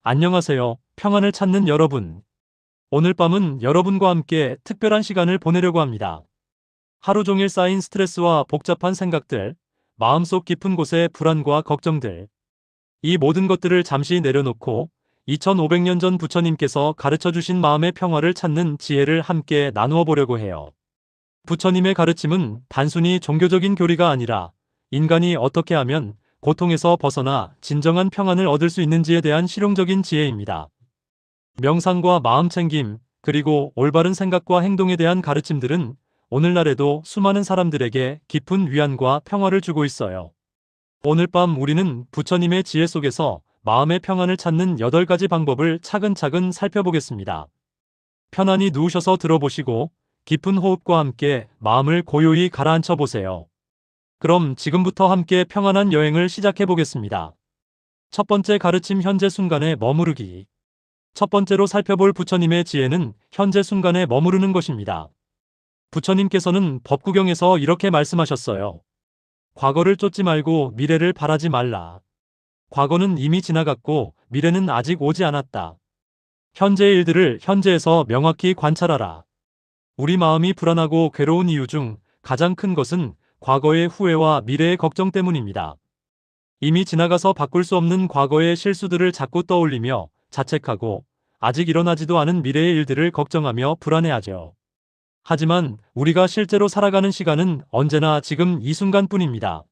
안녕하세요. 평안을 찾는 여러분. 오늘 밤은 여러분과 함께 특별한 시간을 보내려고 합니다. 하루 종일 쌓인 스트레스와 복잡한 생각들, 마음속 깊은 곳의 불안과 걱정들, 이 모든 것들을 잠시 내려놓고 2500년 전 부처님께서 가르쳐 주신 마음의 평화를 찾는 지혜를 함께 나누어 보려고 해요. 부처님의 가르침은 단순히 종교적인 교리가 아니라 인간이 어떻게 하면 고통에서 벗어나 진정한 평안을 얻을 수 있는지에 대한 실용적인 지혜입니다. 명상과 마음챙김, 그리고 올바른 생각과 행동에 대한 가르침들은 오늘날에도 수많은 사람들에게 깊은 위안과 평화를 주고 있어요. 오늘 밤 우리는 부처님의 지혜 속에서 마음의 평안을 찾는 8가지 방법을 차근차근 살펴보겠습니다. 편안히 누우셔서 들어보시고 깊은 호흡과 함께 마음을 고요히 가라앉혀 보세요. 그럼 지금부터 함께 평안한 여행을 시작해 보겠습니다. 첫 번째 가르침, 현재 순간에 머무르기. 첫 번째로 살펴볼 부처님의 지혜는 현재 순간에 머무르는 것입니다. 부처님께서는 법구경에서 이렇게 말씀하셨어요. 과거를 쫓지 말고 미래를 바라지 말라. 과거는 이미 지나갔고 미래는 아직 오지 않았다. 현재의 일들을 현재에서 명확히 관찰하라. 우리 마음이 불안하고 괴로운 이유 중 가장 큰 것은 과거의 후회와 미래의 걱정 때문입니다. 이미 지나가서 바꿀 수 없는 과거의 실수들을 자꾸 떠올리며 자책하고 아직 일어나지도 않은 미래의 일들을 걱정하며 불안해하죠. 하지만 우리가 실제로 살아가는 시간은 언제나 지금 이 순간뿐입니다.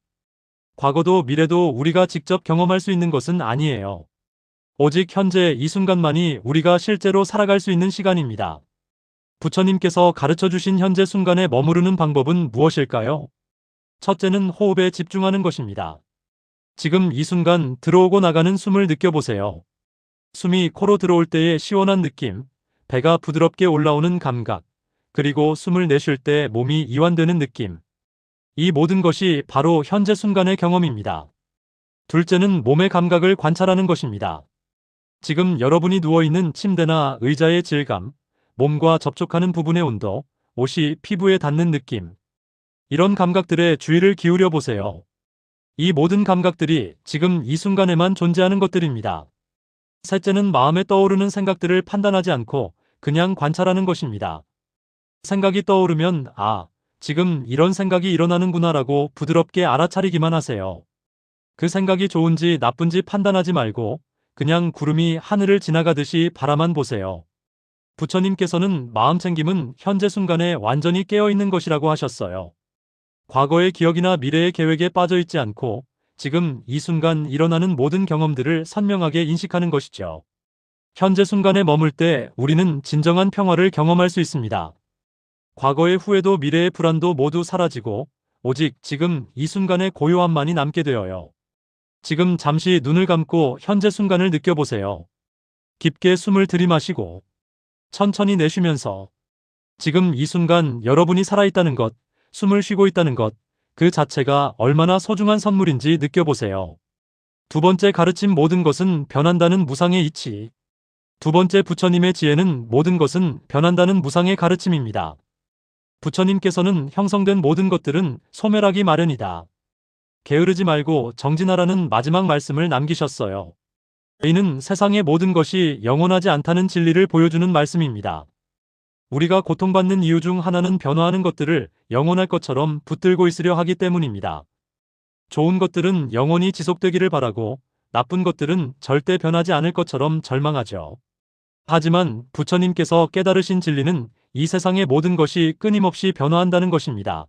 과거도 미래도 우리가 직접 경험할 수 있는 것은 아니에요. 오직 현재 이 순간만이 우리가 실제로 살아갈 수 있는 시간입니다. 부처님께서 가르쳐 주신 현재 순간에 머무르는 방법은 무엇일까요? 첫째는 호흡에 집중하는 것입니다. 지금 이 순간 들어오고 나가는 숨을 느껴보세요. 숨이 코로 들어올 때의 시원한 느낌, 배가 부드럽게 올라오는 감각, 그리고 숨을 내쉴 때 몸이 이완되는 느낌. 이 모든 것이 바로 현재 순간의 경험입니다. 둘째는 몸의 감각을 관찰하는 것입니다. 지금 여러분이 누워있는 침대나 의자의 질감, 몸과 접촉하는 부분의 온도, 옷이 피부에 닿는 느낌. 이런 감각들에 주의를 기울여 보세요. 이 모든 감각들이 지금 이 순간에만 존재하는 것들입니다. 셋째는 마음에 떠오르는 생각들을 판단하지 않고 그냥 관찰하는 것입니다. 생각이 떠오르면 지금 이런 생각이 일어나는구나라고 부드럽게 알아차리기만 하세요. 그 생각이 좋은지 나쁜지 판단하지 말고 그냥 구름이 하늘을 지나가듯이 바라만 보세요. 부처님께서는 마음챙김은 현재 순간에 완전히 깨어있는 것이라고 하셨어요. 과거의 기억이나 미래의 계획에 빠져있지 않고 지금 이 순간 일어나는 모든 경험들을 선명하게 인식하는 것이죠. 현재 순간에 머물 때 우리는 진정한 평화를 경험할 수 있습니다. 과거의 후회도 미래의 불안도 모두 사라지고 오직 지금 이 순간의 고요함만이 남게 되어요. 지금 잠시 눈을 감고 현재 순간을 느껴보세요. 깊게 숨을 들이마시고 천천히 내쉬면서 지금 이 순간 여러분이 살아있다는 것, 숨을 쉬고 있다는 것, 그 자체가 얼마나 소중한 선물인지 느껴보세요. 두 번째 가르침, 모든 것은 변한다는 무상의 이치. 두 번째 부처님의 지혜는 모든 것은 변한다는 무상의 가르침입니다. 부처님께서는 형성된 모든 것들은 소멸하기 마련이다. 게으르지 말고 정진하라는 마지막 말씀을 남기셨어요. 이는 세상의 모든 것이 영원하지 않다는 진리를 보여주는 말씀입니다. 우리가 고통받는 이유 중 하나는 변화하는 것들을 영원할 것처럼 붙들고 있으려 하기 때문입니다. 좋은 것들은 영원히 지속되기를 바라고 나쁜 것들은 절대 변하지 않을 것처럼 절망하죠. 하지만 부처님께서 깨달으신 진리는 이 세상의 모든 것이 끊임없이 변화한다는 것입니다.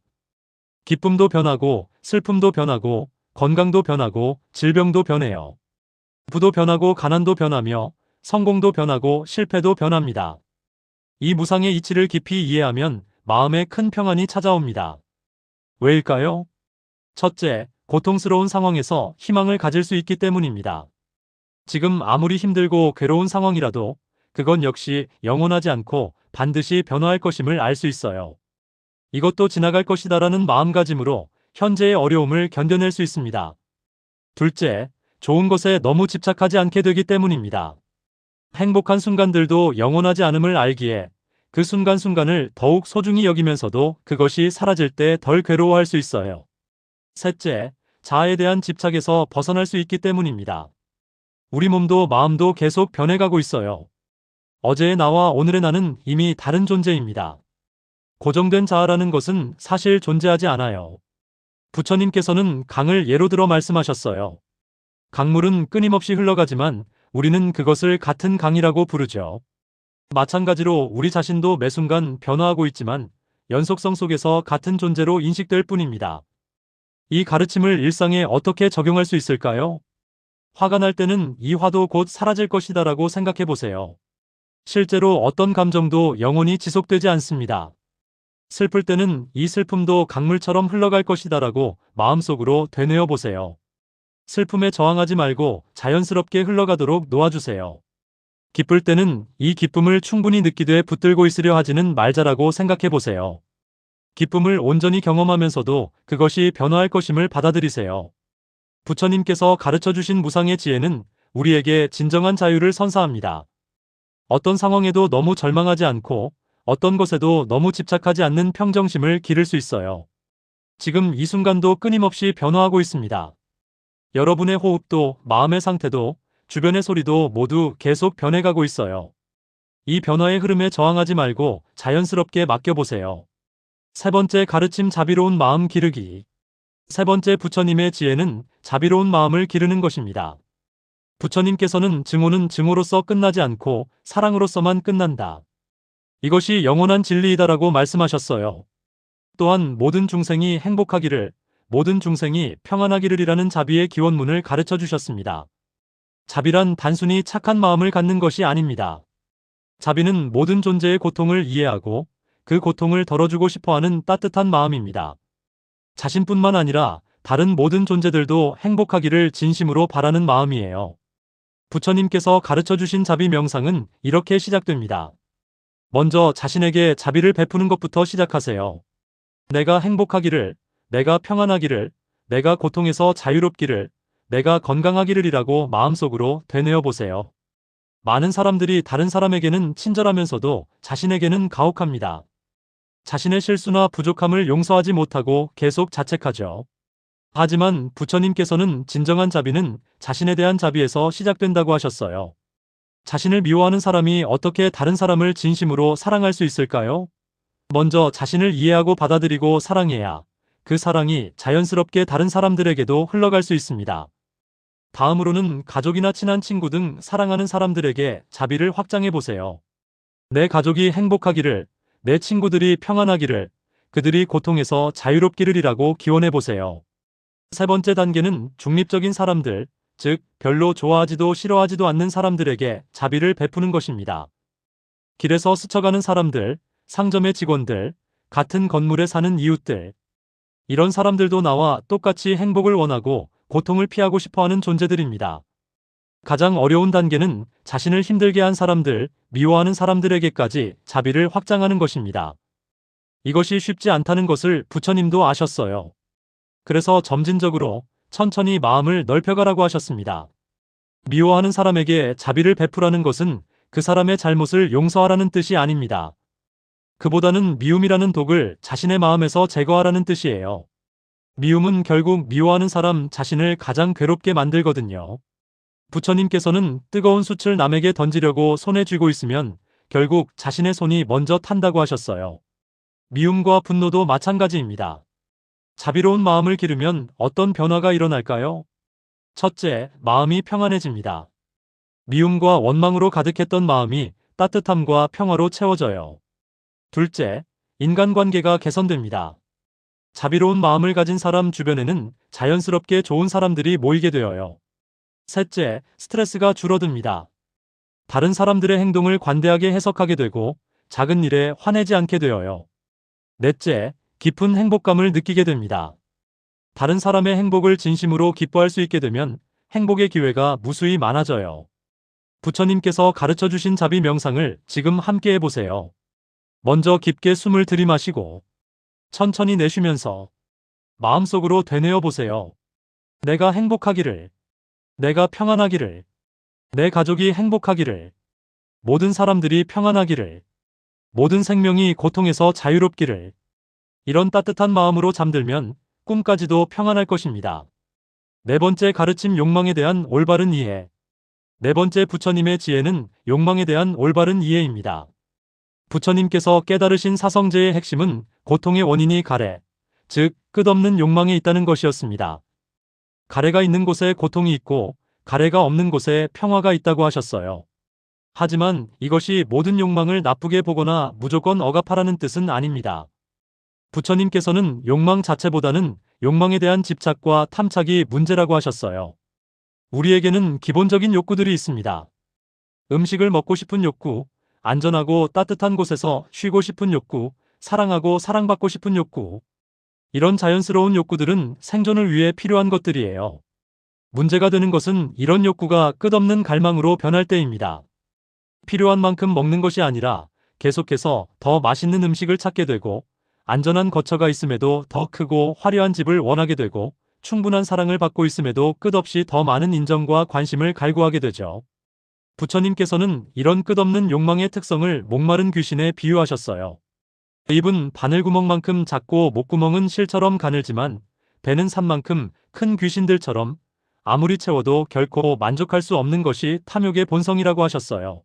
기쁨도 변하고 슬픔도 변하고 건강도 변하고 질병도 변해요. 부도 변하고 가난도 변하며 성공도 변하고 실패도 변합니다. 이 무상의 이치를 깊이 이해하면 마음에 큰 평안이 찾아옵니다. 왜일까요? 첫째, 고통스러운 상황에서 희망을 가질 수 있기 때문입니다. 지금 아무리 힘들고 괴로운 상황이라도 그건 역시 영원하지 않고 반드시 변화할 것임을 알 수 있어요. 이것도 지나갈 것이다라는 마음가짐으로 현재의 어려움을 견뎌낼 수 있습니다. 둘째, 좋은 것에 너무 집착하지 않게 되기 때문입니다. 행복한 순간들도 영원하지 않음을 알기에 그 순간순간을 더욱 소중히 여기면서도 그것이 사라질 때 덜 괴로워할 수 있어요. 셋째, 자아에 대한 집착에서 벗어날 수 있기 때문입니다. 우리 몸도 마음도 계속 변해가고 있어요. 어제의 나와 오늘의 나는 이미 다른 존재입니다. 고정된 자아라는 것은 사실 존재하지 않아요. 부처님께서는 강을 예로 들어 말씀하셨어요. 강물은 끊임없이 흘러가지만 우리는 그것을 같은 강이라고 부르죠. 마찬가지로 우리 자신도 매 순간 변화하고 있지만 연속성 속에서 같은 존재로 인식될 뿐입니다. 이 가르침을 일상에 어떻게 적용할 수 있을까요? 화가 날 때는 이 화도 곧 사라질 것이다라고 생각해 보세요. 실제로 어떤 감정도 영원히 지속되지 않습니다. 슬플 때는 이 슬픔도 강물처럼 흘러갈 것이다라고 마음속으로 되뇌어 보세요. 슬픔에 저항하지 말고 자연스럽게 흘러가도록 놓아주세요. 기쁠 때는 이 기쁨을 충분히 느끼되 붙들고 있으려 하지는 말자라고 생각해 보세요. 기쁨을 온전히 경험하면서도 그것이 변화할 것임을 받아들이세요. 부처님께서 가르쳐 주신 무상의 지혜는 우리에게 진정한 자유를 선사합니다. 어떤 상황에도 너무 절망하지 않고 어떤 것에도 너무 집착하지 않는 평정심을 기를 수 있어요. 지금 이 순간도 끊임없이 변화하고 있습니다. 여러분의 호흡도 마음의 상태도 주변의 소리도 모두 계속 변해가고 있어요. 이 변화의 흐름에 저항하지 말고 자연스럽게 맡겨보세요. 세 번째 가르침 자비로운 마음 기르기. 세 번째 부처님의 지혜는 자비로운 마음을 기르는 것입니다. 부처님께서는 증오는 증오로서 끝나지 않고 사랑으로서만 끝난다. 이것이 영원한 진리이다라고 말씀하셨어요. 또한 모든 중생이 행복하기를, 모든 중생이 평안하기를이라는 자비의 기원문을 가르쳐 주셨습니다. 자비란 단순히 착한 마음을 갖는 것이 아닙니다. 자비는 모든 존재의 고통을 이해하고 그 고통을 덜어주고 싶어하는 따뜻한 마음입니다. 자신뿐만 아니라 다른 모든 존재들도 행복하기를 진심으로 바라는 마음이에요. 부처님께서 가르쳐 주신 자비 명상은 이렇게 시작됩니다. 먼저 자신에게 자비를 베푸는 것부터 시작하세요. 내가 행복하기를, 내가 평안하기를, 내가 고통에서 자유롭기를, 내가 건강하기를이라고 마음속으로 되뇌어 보세요. 많은 사람들이 다른 사람에게는 친절하면서도 자신에게는 가혹합니다. 자신의 실수나 부족함을 용서하지 못하고 계속 자책하죠. 하지만 부처님께서는 진정한 자비는 자신에 대한 자비에서 시작된다고 하셨어요. 자신을 미워하는 사람이 어떻게 다른 사람을 진심으로 사랑할 수 있을까요? 먼저 자신을 이해하고 받아들이고 사랑해야 그 사랑이 자연스럽게 다른 사람들에게도 흘러갈 수 있습니다. 다음으로는 가족이나 친한 친구 등 사랑하는 사람들에게 자비를 확장해 보세요. 내 가족이 행복하기를, 내 친구들이 평안하기를, 그들이 고통에서 자유롭기를이라고 기원해 보세요. 세 번째 단계는 중립적인 사람들, 즉 별로 좋아하지도 싫어하지도 않는 사람들에게 자비를 베푸는 것입니다. 길에서 스쳐가는 사람들, 상점의 직원들, 같은 건물에 사는 이웃들. 이런 사람들도 나와 똑같이 행복을 원하고 고통을 피하고 싶어하는 존재들입니다. 가장 어려운 단계는 자신을 힘들게 한 사람들, 미워하는 사람들에게까지 자비를 확장하는 것입니다. 이것이 쉽지 않다는 것을 부처님도 아셨어요. 그래서 점진적으로 천천히 마음을 넓혀가라고 하셨습니다. 미워하는 사람에게 자비를 베푸라는 것은 그 사람의 잘못을 용서하라는 뜻이 아닙니다. 그보다는 미움이라는 독을 자신의 마음에서 제거하라는 뜻이에요. 미움은 결국 미워하는 사람 자신을 가장 괴롭게 만들거든요. 부처님께서는 뜨거운 숯을 남에게 던지려고 손에 쥐고 있으면 결국 자신의 손이 먼저 탄다고 하셨어요. 미움과 분노도 마찬가지입니다. 자비로운 마음을 기르면 어떤 변화가 일어날까요? 첫째, 마음이 평안해집니다. 미움과 원망으로 가득했던 마음이 따뜻함과 평화로 채워져요. 둘째, 인간관계가 개선됩니다. 자비로운 마음을 가진 사람 주변에는 자연스럽게 좋은 사람들이 모이게 되어요. 셋째, 스트레스가 줄어듭니다. 다른 사람들의 행동을 관대하게 해석하게 되고 작은 일에 화내지 않게 되어요. 넷째, 깊은 행복감을 느끼게 됩니다. 다른 사람의 행복을 진심으로 기뻐할 수 있게 되면 행복의 기회가 무수히 많아져요. 부처님께서 가르쳐 주신 자비 명상을 지금 함께 해보세요. 먼저 깊게 숨을 들이마시고 천천히 내쉬면서 마음속으로 되뇌어 보세요. 내가 행복하기를, 내가 평안하기를, 내 가족이 행복하기를, 모든 사람들이 평안하기를, 모든 생명이 고통에서 자유롭기를. 이런 따뜻한 마음으로 잠들면 꿈까지도 평안할 것입니다. 네 번째 가르침 욕망에 대한 올바른 이해. 네 번째 부처님의 지혜는 욕망에 대한 올바른 이해입니다. 부처님께서 깨달으신 사성제의 핵심은 고통의 원인이 가래, 즉 끝없는 욕망에 있다는 것이었습니다. 가래가 있는 곳에 고통이 있고 가래가 없는 곳에 평화가 있다고 하셨어요. 하지만 이것이 모든 욕망을 나쁘게 보거나 무조건 억압하라는 뜻은 아닙니다. 부처님께서는 욕망 자체보다는 욕망에 대한 집착과 탐착이 문제라고 하셨어요. 우리에게는 기본적인 욕구들이 있습니다. 음식을 먹고 싶은 욕구, 안전하고 따뜻한 곳에서 쉬고 싶은 욕구, 사랑하고 사랑받고 싶은 욕구. 이런 자연스러운 욕구들은 생존을 위해 필요한 것들이에요. 문제가 되는 것은 이런 욕구가 끝없는 갈망으로 변할 때입니다. 필요한 만큼 먹는 것이 아니라 계속해서 더 맛있는 음식을 찾게 되고, 안전한 거처가 있음에도 더 크고 화려한 집을 원하게 되고, 충분한 사랑을 받고 있음에도 끝없이 더 많은 인정과 관심을 갈구하게 되죠. 부처님께서는 이런 끝없는 욕망의 특성을 목마른 귀신에 비유하셨어요. 입은 바늘구멍만큼 작고 목구멍은 실처럼 가늘지만 배는 산만큼 큰 귀신들처럼 아무리 채워도 결코 만족할 수 없는 것이 탐욕의 본성이라고 하셨어요.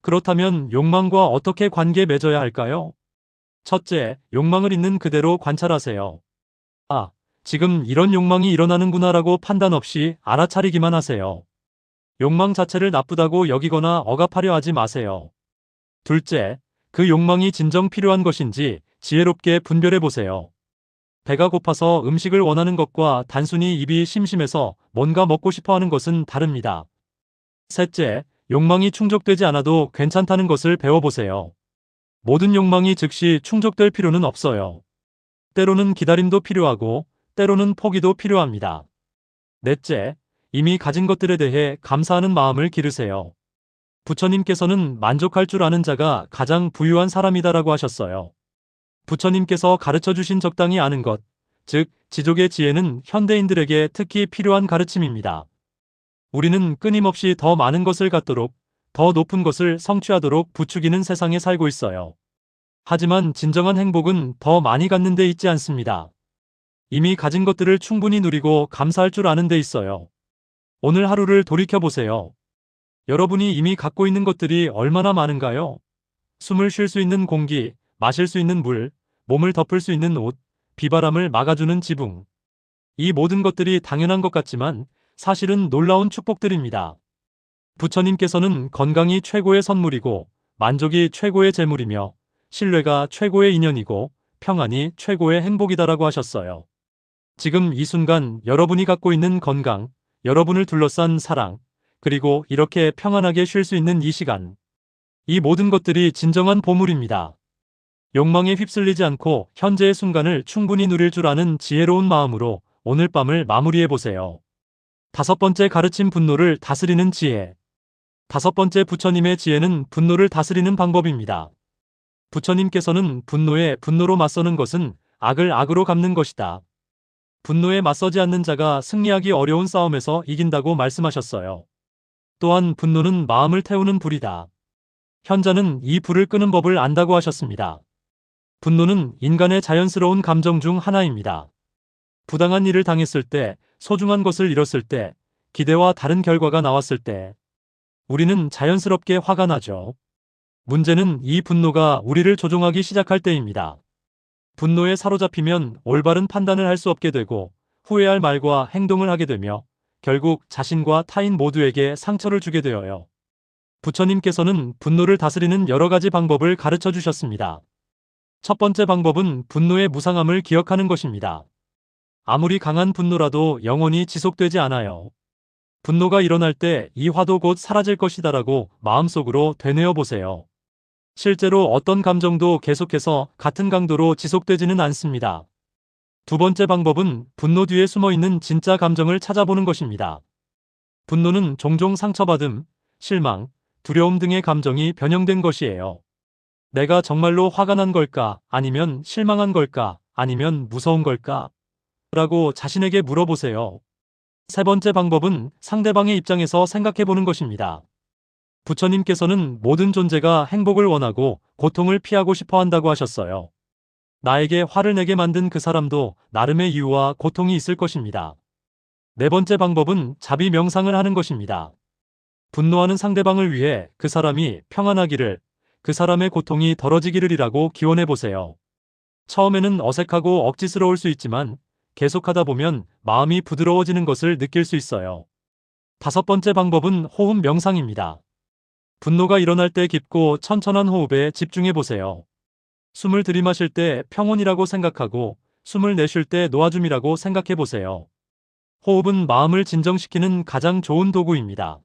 그렇다면 욕망과 어떻게 관계 맺어야 할까요? 첫째, 욕망을 있는 그대로 관찰하세요. 아, 지금 이런 욕망이 일어나는구나라고 판단 없이 알아차리기만 하세요. 욕망 자체를 나쁘다고 여기거나 억압하려 하지 마세요. 둘째, 그 욕망이 진정 필요한 것인지 지혜롭게 분별해 보세요. 배가 고파서 음식을 원하는 것과 단순히 입이 심심해서 뭔가 먹고 싶어 하는 것은 다릅니다. 셋째, 욕망이 충족되지 않아도 괜찮다는 것을 배워보세요. 모든 욕망이 즉시 충족될 필요는 없어요. 때로는 기다림도 필요하고, 때로는 포기도 필요합니다. 넷째, 이미 가진 것들에 대해 감사하는 마음을 기르세요. 부처님께서는 만족할 줄 아는 자가 가장 부유한 사람이다라고 하셨어요. 부처님께서 가르쳐 주신 적당히 아는 것, 즉 지족의 지혜는 현대인들에게 특히 필요한 가르침입니다. 우리는 끊임없이 더 많은 것을 갖도록, 더 높은 것을 성취하도록 부추기는 세상에 살고 있어요. 하지만 진정한 행복은 더 많이 갖는 데 있지 않습니다. 이미 가진 것들을 충분히 누리고 감사할 줄 아는 데 있어요. 오늘 하루를 돌이켜보세요. 여러분이 이미 갖고 있는 것들이 얼마나 많은가요? 숨을 쉴 수 있는 공기, 마실 수 있는 물, 몸을 덮을 수 있는 옷, 비바람을 막아주는 지붕. 이 모든 것들이 당연한 것 같지만 사실은 놀라운 축복들입니다. 부처님께서는 건강이 최고의 선물이고 만족이 최고의 재물이며 신뢰가 최고의 인연이고 평안이 최고의 행복이다라고 하셨어요. 지금 이 순간 여러분이 갖고 있는 건강, 여러분을 둘러싼 사랑, 그리고 이렇게 평안하게 쉴 수 있는 이 시간. 이 모든 것들이 진정한 보물입니다. 욕망에 휩쓸리지 않고 현재의 순간을 충분히 누릴 줄 아는 지혜로운 마음으로 오늘 밤을 마무리해보세요. 다섯 번째 가르침 분노를 다스리는 지혜. 다섯 번째 부처님의 지혜는 분노를 다스리는 방법입니다. 부처님께서는 분노에 분노로 맞서는 것은 악을 악으로 갚는 것이다. 분노에 맞서지 않는 자가 승리하기 어려운 싸움에서 이긴다고 말씀하셨어요. 또한 분노는 마음을 태우는 불이다. 현자는 이 불을 끄는 법을 안다고 하셨습니다. 분노는 인간의 자연스러운 감정 중 하나입니다. 부당한 일을 당했을 때, 소중한 것을 잃었을 때, 기대와 다른 결과가 나왔을 때, 우리는 자연스럽게 화가 나죠. 문제는 이 분노가 우리를 조종하기 시작할 때입니다. 분노에 사로잡히면 올바른 판단을 할 수 없게 되고 후회할 말과 행동을 하게 되며 결국 자신과 타인 모두에게 상처를 주게 되어요. 부처님께서는 분노를 다스리는 여러 가지 방법을 가르쳐 주셨습니다. 첫 번째 방법은 분노의 무상함을 기억하는 것입니다. 아무리 강한 분노라도 영원히 지속되지 않아요. 분노가 일어날 때 이 화도 곧 사라질 것이다라고 마음속으로 되뇌어 보세요. 실제로 어떤 감정도 계속해서 같은 강도로 지속되지는 않습니다. 두 번째 방법은 분노 뒤에 숨어있는 진짜 감정을 찾아보는 것입니다. 분노는 종종 상처받음, 실망, 두려움 등의 감정이 변형된 것이에요. 내가 정말로 화가 난 걸까? 아니면 실망한 걸까? 아니면 무서운 걸까? 라고 자신에게 물어보세요. 세 번째 방법은 상대방의 입장에서 생각해보는 것입니다. 부처님께서는 모든 존재가 행복을 원하고 고통을 피하고 싶어 한다고 하셨어요. 나에게 화를 내게 만든 그 사람도 나름의 이유와 고통이 있을 것입니다. 네 번째 방법은 자비 명상을 하는 것입니다. 분노하는 상대방을 위해 그 사람이 평안하기를, 그 사람의 고통이 덜어지기를이라고 기원해 보세요. 처음에는 어색하고 억지스러울 수 있지만 계속하다 보면 마음이 부드러워지는 것을 느낄 수 있어요. 다섯 번째 방법은 호흡 명상입니다. 분노가 일어날 때 깊고 천천한 호흡에 집중해 보세요. 숨을 들이마실 때 평온이라고 생각하고 숨을 내쉴 때 놓아줌이라고 생각해 보세요. 호흡은 마음을 진정시키는 가장 좋은 도구입니다.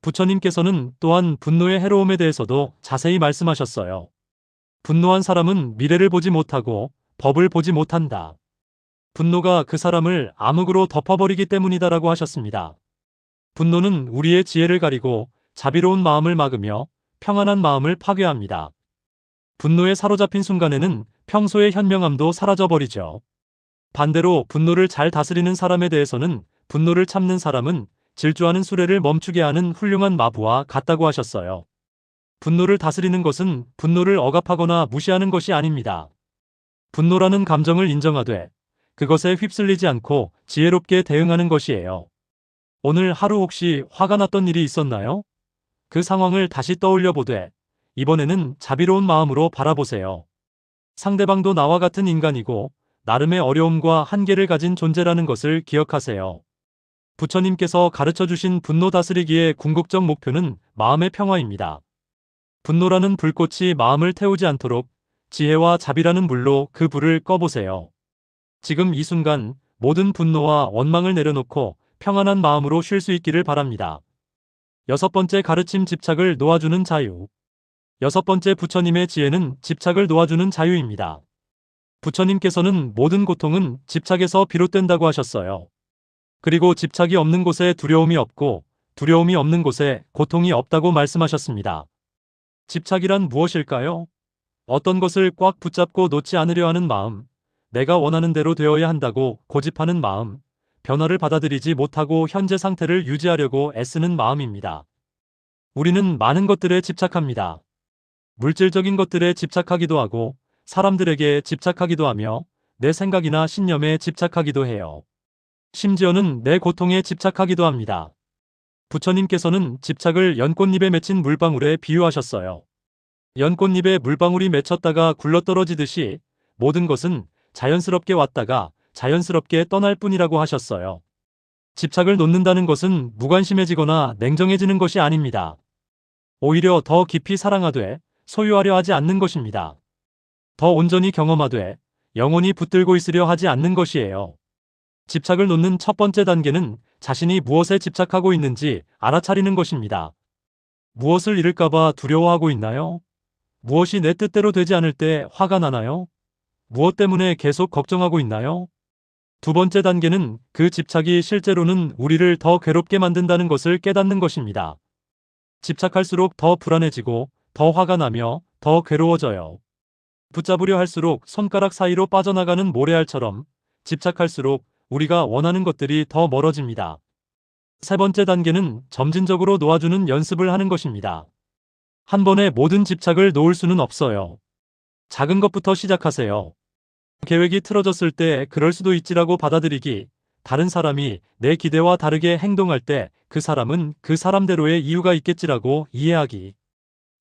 부처님께서는 또한 분노의 해로움에 대해서도 자세히 말씀하셨어요. 분노한 사람은 미래를 보지 못하고 법을 보지 못한다. 분노가 그 사람을 암흑으로 덮어버리기 때문이다라고 하셨습니다. 분노는 우리의 지혜를 가리고 자비로운 마음을 막으며 평안한 마음을 파괴합니다. 분노에 사로잡힌 순간에는 평소의 현명함도 사라져버리죠. 반대로 분노를 잘 다스리는 사람에 대해서는 분노를 참는 사람은 질주하는 수레를 멈추게 하는 훌륭한 마부와 같다고 하셨어요. 분노를 다스리는 것은 분노를 억압하거나 무시하는 것이 아닙니다. 분노라는 감정을 인정하되 그것에 휩쓸리지 않고 지혜롭게 대응하는 것이에요. 오늘 하루 혹시 화가 났던 일이 있었나요? 그 상황을 다시 떠올려 보되 이번에는 자비로운 마음으로 바라보세요. 상대방도 나와 같은 인간이고 나름의 어려움과 한계를 가진 존재라는 것을 기억하세요. 부처님께서 가르쳐 주신 분노 다스리기의 궁극적 목표는 마음의 평화입니다. 분노라는 불꽃이 마음을 태우지 않도록 지혜와 자비라는 물로 그 불을 꺼보세요. 지금 이 순간 모든 분노와 원망을 내려놓고 평안한 마음으로 쉴 수 있기를 바랍니다. 여섯 번째 가르침 집착을 놓아주는 자유. 여섯 번째 부처님의 지혜는 집착을 놓아주는 자유입니다. 부처님께서는 모든 고통은 집착에서 비롯된다고 하셨어요. 그리고 집착이 없는 곳에 두려움이 없고 두려움이 없는 곳에 고통이 없다고 말씀하셨습니다. 집착이란 무엇일까요? 어떤 것을 꽉 붙잡고 놓지 않으려 하는 마음, 내가 원하는 대로 되어야 한다고 고집하는 마음, 변화를 받아들이지 못하고 현재 상태를 유지하려고 애쓰는 마음입니다. 우리는 많은 것들에 집착합니다. 물질적인 것들에 집착하기도 하고 사람들에게 집착하기도 하며 내 생각이나 신념에 집착하기도 해요. 심지어는 내 고통에 집착하기도 합니다. 부처님께서는 집착을 연꽃잎에 맺힌 물방울에 비유하셨어요. 연꽃잎에 물방울이 맺혔다가 굴러떨어지듯이 모든 것은 자연스럽게 왔다가 자연스럽게 떠날 뿐이라고 하셨어요. 집착을 놓는다는 것은 무관심해지거나 냉정해지는 것이 아닙니다. 오히려 더 깊이 사랑하되 소유하려 하지 않는 것입니다. 더 온전히 경험하되 영원히 붙들고 있으려 하지 않는 것이에요. 집착을 놓는 첫 번째 단계는 자신이 무엇에 집착하고 있는지 알아차리는 것입니다. 무엇을 잃을까봐 두려워하고 있나요? 무엇이 내 뜻대로 되지 않을 때 화가 나나요? 무엇 때문에 계속 걱정하고 있나요? 두 번째 단계는 그 집착이 실제로는 우리를 더 괴롭게 만든다는 것을 깨닫는 것입니다. 집착할수록 더 불안해지고 더 화가 나며 더 괴로워져요. 붙잡으려 할수록 손가락 사이로 빠져나가는 모래알처럼 집착할수록 우리가 원하는 것들이 더 멀어집니다. 세 번째 단계는 점진적으로 놓아주는 연습을 하는 것입니다. 한 번에 모든 집착을 놓을 수는 없어요. 작은 것부터 시작하세요. 계획이 틀어졌을 때 그럴 수도 있지라고 받아들이기, 다른 사람이 내 기대와 다르게 행동할 때 그 사람은 그 사람대로의 이유가 있겠지라고 이해하기.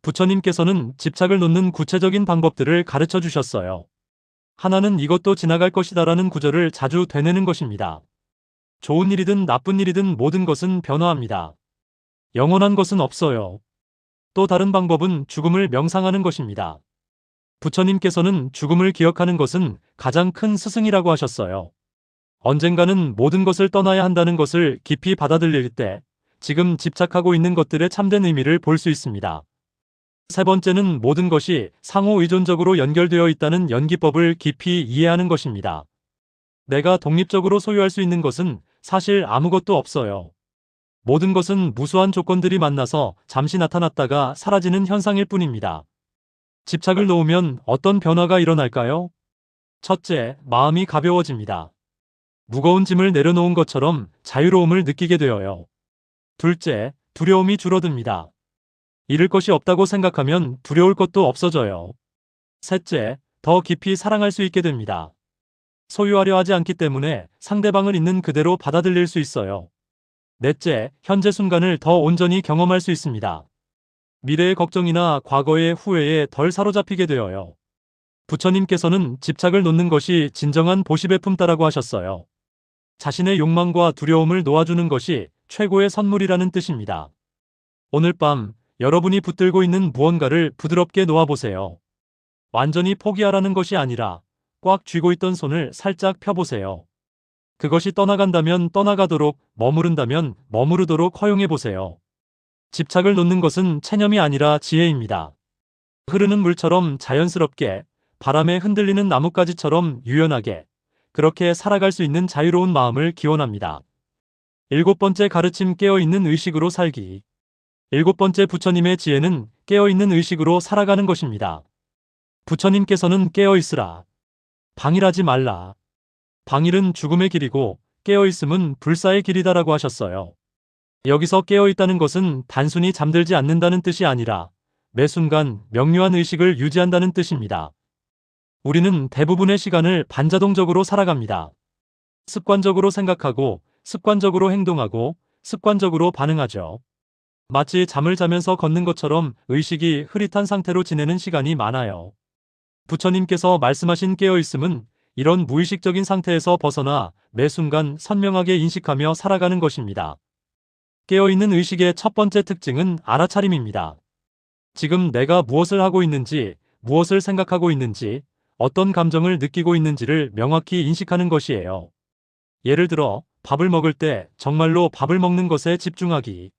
부처님께서는 집착을 놓는 구체적인 방법들을 가르쳐 주셨어요. 하나는 이것도 지나갈 것이다라는 구절을 자주 되뇌는 것입니다. 좋은 일이든 나쁜 일이든 모든 것은 변화합니다. 영원한 것은 없어요. 또 다른 방법은 죽음을 명상하는 것입니다. 부처님께서는 죽음을 기억하는 것은 가장 큰 스승이라고 하셨어요. 언젠가는 모든 것을 떠나야 한다는 것을 깊이 받아들일 때 지금 집착하고 있는 것들의 참된 의미를 볼 수 있습니다. 세 번째는 모든 것이 상호 의존적으로 연결되어 있다는 연기법을 깊이 이해하는 것입니다. 내가 독립적으로 소유할 수 있는 것은 사실 아무것도 없어요. 모든 것은 무수한 조건들이 만나서 잠시 나타났다가 사라지는 현상일 뿐입니다. 집착을 놓으면 어떤 변화가 일어날까요? 첫째, 마음이 가벼워집니다. 무거운 짐을 내려놓은 것처럼 자유로움을 느끼게 되어요. 둘째, 두려움이 줄어듭니다. 잃을 것이 없다고 생각하면 두려울 것도 없어져요. 셋째, 더 깊이 사랑할 수 있게 됩니다. 소유하려 하지 않기 때문에 상대방을 있는 그대로 받아들일 수 있어요. 넷째, 현재 순간을 더 온전히 경험할 수 있습니다. 미래의 걱정이나 과거의 후회에 덜 사로잡히게 되어요. 부처님께서는 집착을 놓는 것이 진정한 보시배 품다라고 하셨어요. 자신의 욕망과 두려움을 놓아주는 것이 최고의 선물이라는 뜻입니다. 오늘 밤 여러분이 붙들고 있는 무언가를 부드럽게 놓아보세요. 완전히 포기하라는 것이 아니라 꽉 쥐고 있던 손을 살짝 펴보세요. 그것이 떠나간다면 떠나가도록, 머무른다면 머무르도록 허용해보세요. 집착을 놓는 것은 체념이 아니라 지혜입니다. 흐르는 물처럼 자연스럽게, 바람에 흔들리는 나뭇가지처럼 유연하게, 그렇게 살아갈 수 있는 자유로운 마음을 기원합니다. 일곱 번째 가르침, 깨어있는 의식으로 살기. 일곱 번째 부처님의 지혜는 깨어있는 의식으로 살아가는 것입니다. 부처님께서는 깨어있으라. 방일하지 말라. 방일은 죽음의 길이고 깨어있음은 불사의 길이다라고 하셨어요. 여기서 깨어있다는 것은 단순히 잠들지 않는다는 뜻이 아니라 매 순간 명료한 의식을 유지한다는 뜻입니다. 우리는 대부분의 시간을 반자동적으로 살아갑니다. 습관적으로 생각하고, 습관적으로 행동하고, 습관적으로 반응하죠. 마치 잠을 자면서 걷는 것처럼 의식이 흐릿한 상태로 지내는 시간이 많아요. 부처님께서 말씀하신 깨어있음은 이런 무의식적인 상태에서 벗어나 매 순간 선명하게 인식하며 살아가는 것입니다. 깨어있는 의식의 첫 번째 특징은 알아차림입니다. 지금 내가 무엇을 하고 있는지, 무엇을 생각하고 있는지, 어떤 감정을 느끼고 있는지를 명확히 인식하는 것이에요. 예를 들어, 밥을 먹을 때 정말로 밥을 먹는 것에 집중하기.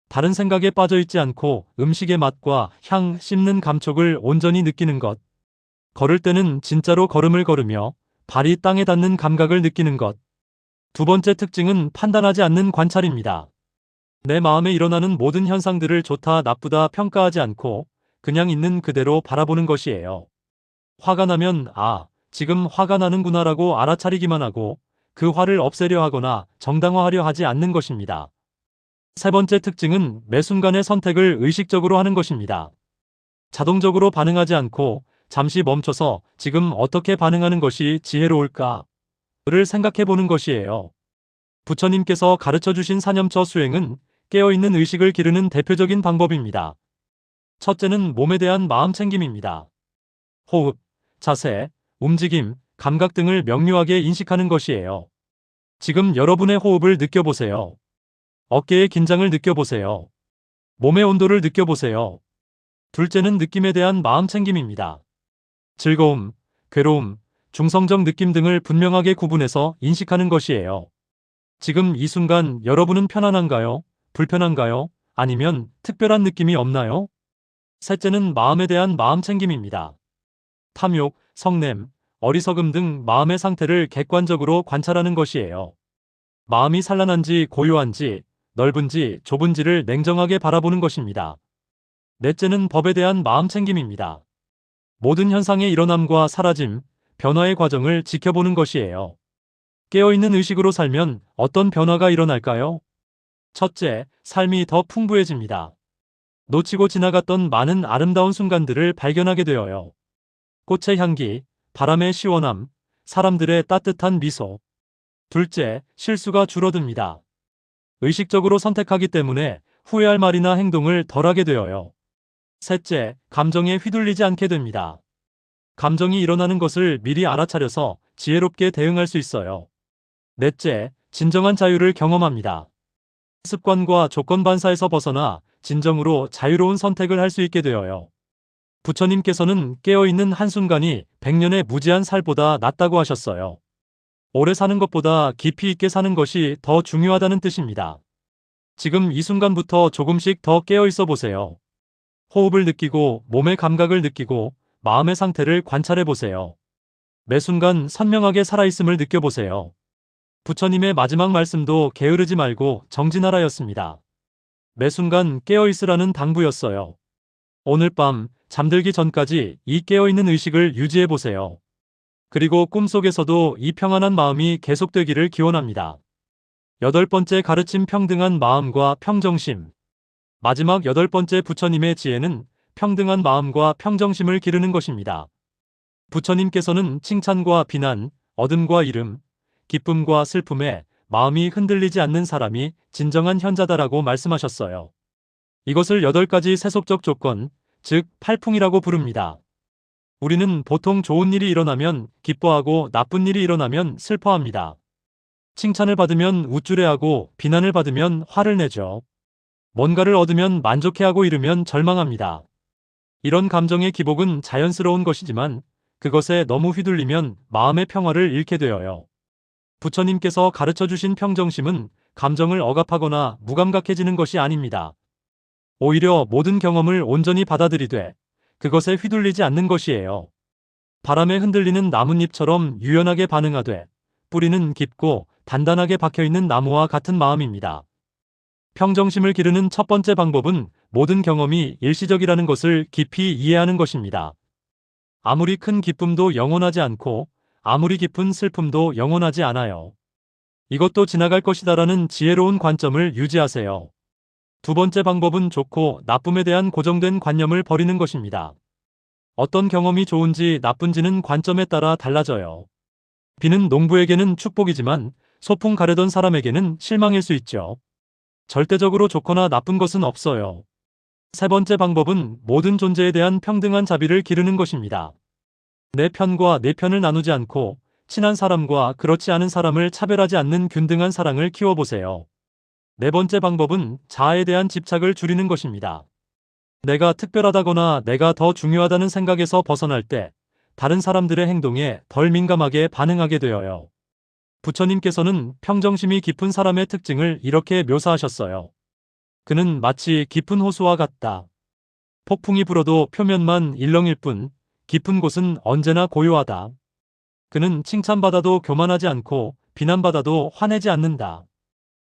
다른 생각에 빠져 있지 않고 음식의 맛과 향, 씹는 감촉을 온전히 느끼는 것. 걸을 때는 진짜로 걸음을 걸으며 발이 땅에 닿는 감각을 느끼는 것. 두 번째 특징은 판단하지 않는 관찰입니다. 내 마음에 일어나는 모든 현상들을 좋다, 나쁘다 평가하지 않고 그냥 있는 그대로 바라보는 것이에요. 화가 나면 지금 화가 나는구나라고 알아차리기만 하고 그 화를 없애려 하거나 정당화하려 하지 않는 것입니다. 세 번째 특징은 매 순간의 선택을 의식적으로 하는 것입니다. 자동적으로 반응하지 않고 잠시 멈춰서 지금 어떻게 반응하는 것이 지혜로울까를 생각해 보는 것이에요. 부처님께서 가르쳐 주신 사념처 수행은 깨어있는 의식을 기르는 대표적인 방법입니다. 첫째는 몸에 대한 마음 챙김입니다. 호흡, 자세, 움직임, 감각 등을 명료하게 인식하는 것이에요. 지금 여러분의 호흡을 느껴보세요. 어깨의 긴장을 느껴보세요. 몸의 온도를 느껴보세요. 둘째는 느낌에 대한 마음 챙김입니다. 즐거움, 괴로움, 중성적 느낌 등을 분명하게 구분해서 인식하는 것이에요. 지금 이 순간 여러분은 편안한가요? 불편한가요? 아니면 특별한 느낌이 없나요? 셋째는 마음에 대한 마음 챙김입니다. 탐욕, 성냄, 어리석음 등 마음의 상태를 객관적으로 관찰하는 것이에요. 마음이 산란한지 고요한지, 넓은지 좁은지를 냉정하게 바라보는 것입니다. 넷째는 법에 대한 마음 챙김입니다. 모든 현상의 일어남과 사라짐, 변화의 과정을 지켜보는 것이에요. 깨어있는 의식으로 살면 어떤 변화가 일어날까요? 첫째, 삶이 더 풍부해집니다. 놓치고 지나갔던 많은 아름다운 순간들을 발견하게 되어요. 꽃의 향기, 바람의 시원함, 사람들의 따뜻한 미소. 둘째, 실수가 줄어듭니다. 의식적으로 선택하기 때문에 후회할 말이나 행동을 덜하게 되어요. 셋째, 감정에 휘둘리지 않게 됩니다. 감정이 일어나는 것을 미리 알아차려서 지혜롭게 대응할 수 있어요. 넷째, 진정한 자유를 경험합니다. 습관과 조건 반사에서 벗어나 진정으로 자유로운 선택을 할 수 있게 되어요. 부처님께서는 깨어있는 한순간이 100년의 무지한 살보다 낫다고 하셨어요. 오래 사는 것보다 깊이 있게 사는 것이 더 중요하다는 뜻입니다. 지금 이 순간부터 조금씩 더 깨어있어 보세요. 호흡을 느끼고 몸의 감각을 느끼고 마음의 상태를 관찰해 보세요. 매 순간 선명하게 살아있음을 느껴보세요. 부처님의 마지막 말씀도 게으르지 말고 정진하라였습니다. 매 순간 깨어있으라는 당부였어요. 오늘 밤 잠들기 전까지 이 깨어있는 의식을 유지해 보세요. 그리고 꿈속에서도 이 평안한 마음이 계속되기를 기원합니다. 여덟 번째 가르침, 평등한 마음과 평정심. 마지막 여덟 번째 부처님의 지혜는 평등한 마음과 평정심을 기르는 것입니다. 부처님께서는 칭찬과 비난, 얻음과 잃음, 기쁨과 슬픔에 마음이 흔들리지 않는 사람이 진정한 현자다라고 말씀하셨어요. 이것을 8가지 세속적 조건, 즉 팔풍이라고 부릅니다. 우리는 보통 좋은 일이 일어나면 기뻐하고 나쁜 일이 일어나면 슬퍼합니다. 칭찬을 받으면 우쭐해하고 비난을 받으면 화를 내죠. 뭔가를 얻으면 만족해하고 잃으면 절망합니다. 이런 감정의 기복은 자연스러운 것이지만 그것에 너무 휘둘리면 마음의 평화를 잃게 되어요. 부처님께서 가르쳐 주신 평정심은 감정을 억압하거나 무감각해지는 것이 아닙니다. 오히려 모든 경험을 온전히 받아들이되 그것에 휘둘리지 않는 것이에요. 바람에 흔들리는 나뭇잎처럼 유연하게 반응하되 뿌리는 깊고 단단하게 박혀있는 나무와 같은 마음입니다. 평정심을 기르는 첫 번째 방법은 모든 경험이 일시적이라는 것을 깊이 이해하는 것입니다. 아무리 큰 기쁨도 영원하지 않고 아무리 깊은 슬픔도 영원하지 않아요. 이것도 지나갈 것이다라는 지혜로운 관점을 유지하세요. 두 번째 방법은 좋고 나쁨에 대한 고정된 관념을 버리는 것입니다. 어떤 경험이 좋은지 나쁜지는 관점에 따라 달라져요. 비는 농부에게는 축복이지만 소풍 가려던 사람에게는 실망일 수 있죠. 절대적으로 좋거나 나쁜 것은 없어요. 세 번째 방법은 모든 존재에 대한 평등한 자비를 기르는 것입니다. 내 편과 내 편을 나누지 않고 친한 사람과 그렇지 않은 사람을 차별하지 않는 균등한 사랑을 키워보세요. 네 번째 방법은 자아에 대한 집착을 줄이는 것입니다. 내가 특별하다거나 내가 더 중요하다는 생각에서 벗어날 때 다른 사람들의 행동에 덜 민감하게 반응하게 되어요. 부처님께서는 평정심이 깊은 사람의 특징을 이렇게 묘사하셨어요. 그는 마치 깊은 호수와 같다. 폭풍이 불어도 표면만 일렁일 뿐 깊은 곳은 언제나 고요하다. 그는 칭찬받아도 교만하지 않고 비난받아도 화내지 않는다.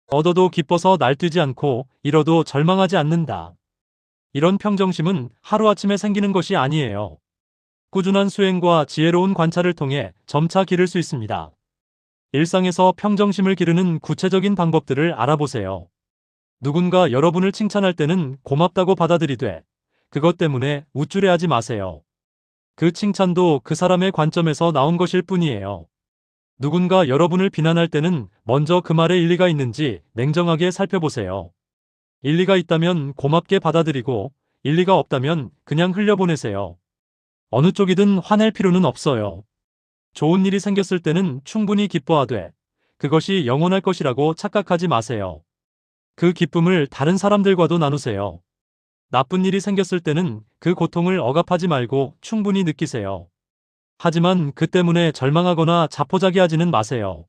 얻어도 기뻐서 날뛰지 않고 잃어도 절망하지 않는다. 이런 평정심은 하루아침에 생기는 것이 아니에요. 꾸준한 수행과 지혜로운 관찰을 통해 점차 기를 수 있습니다. 일상에서 평정심을 기르는 구체적인 방법들을 알아보세요. 누군가 여러분을 칭찬할 때는 고맙다고 받아들이되 그것 때문에 우쭐해하지 마세요. 그 칭찬도 그 사람의 관점에서 나온 것일 뿐이에요. 누군가 여러분을 비난할 때는 먼저 그 말에 일리가 있는지 냉정하게 살펴보세요. 일리가 있다면 고맙게 받아들이고 일리가 없다면 그냥 흘려보내세요. 어느 쪽이든 화낼 필요는 없어요. 좋은 일이 생겼을 때는 충분히 기뻐하되 그것이 영원할 것이라고 착각하지 마세요. 그 기쁨을 다른 사람들과도 나누세요. 나쁜 일이 생겼을 때는 그 고통을 억압하지 말고 충분히 느끼세요. 하지만 그 때문에 절망하거나 자포자기하지는 마세요.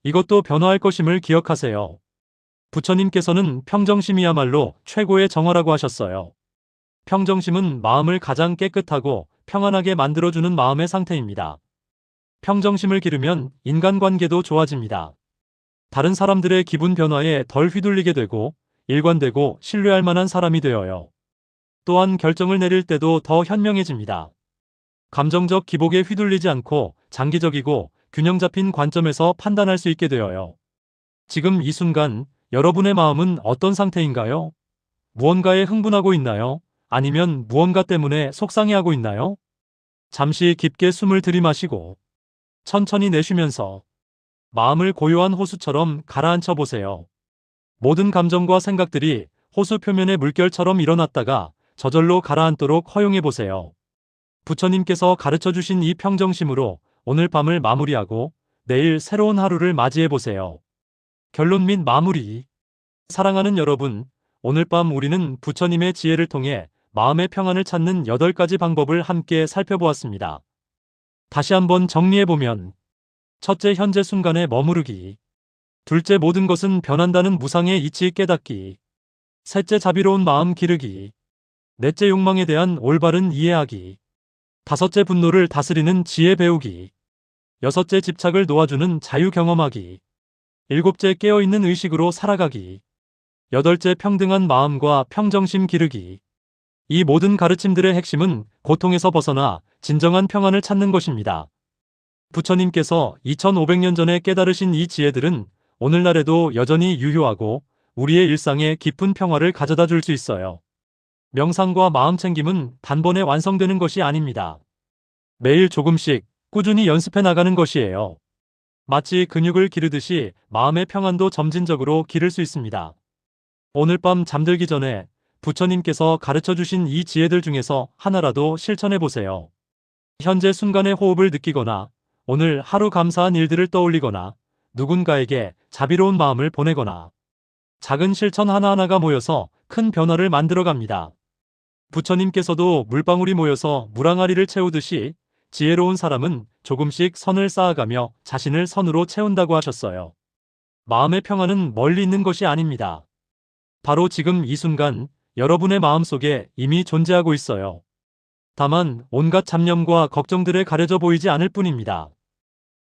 이것도 변화할 것임을 기억하세요. 부처님께서는 평정심이야말로 최고의 정화라고 하셨어요. 평정심은 마음을 가장 깨끗하고 평안하게 만들어주는 마음의 상태입니다. 평정심을 기르면 인간관계도 좋아집니다. 다른 사람들의 기분 변화에 덜 휘둘리게 되고 일관되고 신뢰할 만한 사람이 되어요. 또한 결정을 내릴 때도 더 현명해집니다. 감정적 기복에 휘둘리지 않고 장기적이고 균형 잡힌 관점에서 판단할 수 있게 되어요. 지금 이 순간 여러분의 마음은 어떤 상태인가요? 무언가에 흥분하고 있나요? 아니면 무언가 때문에 속상해하고 있나요? 잠시 깊게 숨을 들이마시고 천천히 내쉬면서 마음을 고요한 호수처럼 가라앉혀 보세요. 모든 감정과 생각들이 호수 표면의 물결처럼 일어났다가 저절로 가라앉도록 허용해 보세요. 부처님께서 가르쳐 주신 이 평정심으로 오늘 밤을 마무리하고 내일 새로운 하루를 맞이해 보세요. 결론 및 마무리. 사랑하는 여러분, 오늘 밤 우리는 부처님의 지혜를 통해 마음의 평안을 찾는 8가지 방법을 함께 살펴보았습니다. 다시 한번 정리해보면 첫째, 현재 순간에 머무르기. 둘째, 모든 것은 변한다는 무상의 이치 깨닫기. 셋째, 자비로운 마음 기르기. 넷째, 욕망에 대한 올바른 이해하기. 다섯째, 분노를 다스리는 지혜 배우기. 여섯째, 집착을 놓아주는 자유 경험하기. 일곱째, 깨어있는 의식으로 살아가기. 여덟째, 평등한 마음과 평정심 기르기. 이 모든 가르침들의 핵심은 고통에서 벗어나 진정한 평안을 찾는 것입니다. 부처님께서 2500년 전에 깨달으신 이 지혜들은 오늘날에도 여전히 유효하고 우리의 일상에 깊은 평화를 가져다 줄 수 있어요. 명상과 마음 챙김은 단번에 완성되는 것이 아닙니다. 매일 조금씩 꾸준히 연습해 나가는 것이에요. 마치 근육을 기르듯이 마음의 평안도 점진적으로 기를 수 있습니다. 오늘 밤 잠들기 전에 부처님께서 가르쳐 주신 이 지혜들 중에서 하나라도 실천해 보세요. 현재 순간의 호흡을 느끼거나 오늘 하루 감사한 일들을 떠올리거나 누군가에게 자비로운 마음을 보내거나 작은 실천 하나하나가 모여서 큰 변화를 만들어 갑니다. 부처님께서도 물방울이 모여서 물항아리를 채우듯이 지혜로운 사람은 조금씩 선을 쌓아가며 자신을 선으로 채운다고 하셨어요. 마음의 평안은 멀리 있는 것이 아닙니다. 바로 지금 이 순간 여러분의 마음속에 이미 존재하고 있어요. 다만 온갖 잡념과 걱정들에 가려져 보이지 않을 뿐입니다.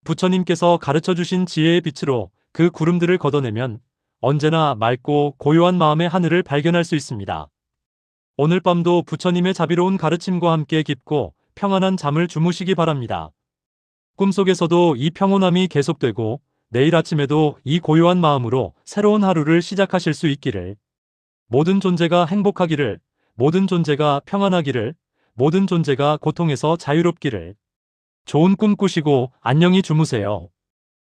부처님께서 가르쳐 주신 지혜의 빛으로 그 구름들을 걷어내면 언제나 맑고 고요한 마음의 하늘을 발견할 수 있습니다. 오늘 밤도 부처님의 자비로운 가르침과 함께 깊고 평안한 잠을 주무시기 바랍니다. 꿈속에서도 이 평온함이 계속되고 내일 아침에도 이 고요한 마음으로 새로운 하루를 시작하실 수 있기를. 모든 존재가 행복하기를, 모든 존재가 평안하기를, 모든 존재가 고통에서 자유롭기를. 좋은 꿈 꾸시고 안녕히 주무세요.